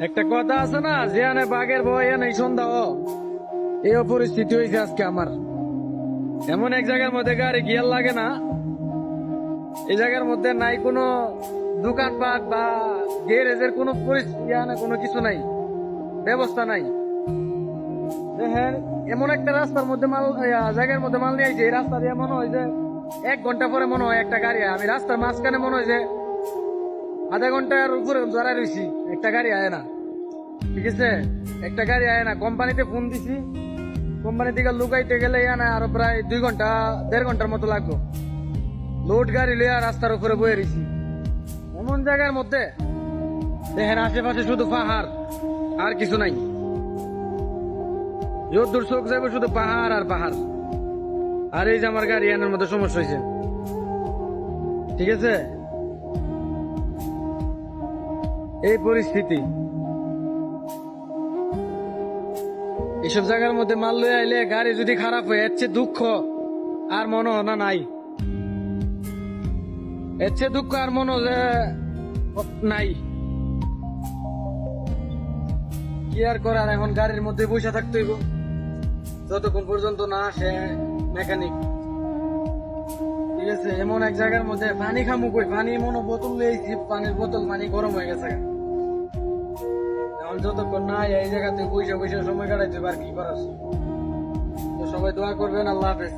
একটা কথা আছে না, যে আনে বাঘের ভয় নেই সন্ধ্যা এই পরিস্থিতি হয়েছে আজকে আমার। এমন এক জায়গার মধ্যে গাড়ি গিয়ার লাগে না, এই জায়গার মধ্যে নাই কোনো দোকানপাট বা গ্যারেজের কোনো পরিস্থিতি, কোনো কিছু নাই, ব্যবস্থা নাই। দেখেন এমন একটা রাস্তার মধ্যে মাল জায়গার মধ্যে মাল নিয়ে আইছে, এই রাস্তা দিয়ে মনে হয় যে 1 ঘন্টা পরে মনে হয় একটা গাড়ি আমি রাস্তার মাঝখানে মনে হয় যে আধা ঘন্টার উপরে দাঁড়ায় রয়েছি, একটা গাড়ি আয় না। ঠিক আছে, একটা গাড়ি আয় না। কোম্পানিতে ফোন দিছি, কোম্পানি থেকে লুকাইতে গেলে না আরো প্রায় 2 ঘন্টা 1.5 ঘন্টার মতো লাগবে। লোড গাড়ি লইয়া রাস্তার উপরে বয়ে রয়েছি এমন জায়গার মধ্যে। দেখেন আশেপাশে শুধু পাহাড় আর কিছু নাই, যদ্দূর চোখ যাবে শুধু পাহাড় আর পাহাড়। আর এই যে আমার গাড়ি আনার মধ্যে সমস্যা হয়েছে। ঠিক আছে, এই পরিস্থিতি। এইসব জায়গার মধ্যে মাল লয়ে আইলে গাড়ি যদি খারাপ হয় এর চেয়ে দুঃখ আর মনে হয় না নাই, এর চেয়ে দুঃখ আর মনে হয় যে নাই। কি আর করার, এখন গাড়ির মধ্যে বসে থাকতে হইব যতক্ষণ পর্যন্ত না আসে মেকানিক। ঠিক আছে, এমন এক জায়গার মধ্যে পানি খামু কই, পানি মনে বোতল লইছি, পানির বোতল পানি গরম হয়ে গেছে। এখন যতক্ষণ না এই জায়গাতে বসে বসে সময় কাটাইতে আর কি করার। তো সবাই দোয়া করবেন। আল্লাহ হাফেজ।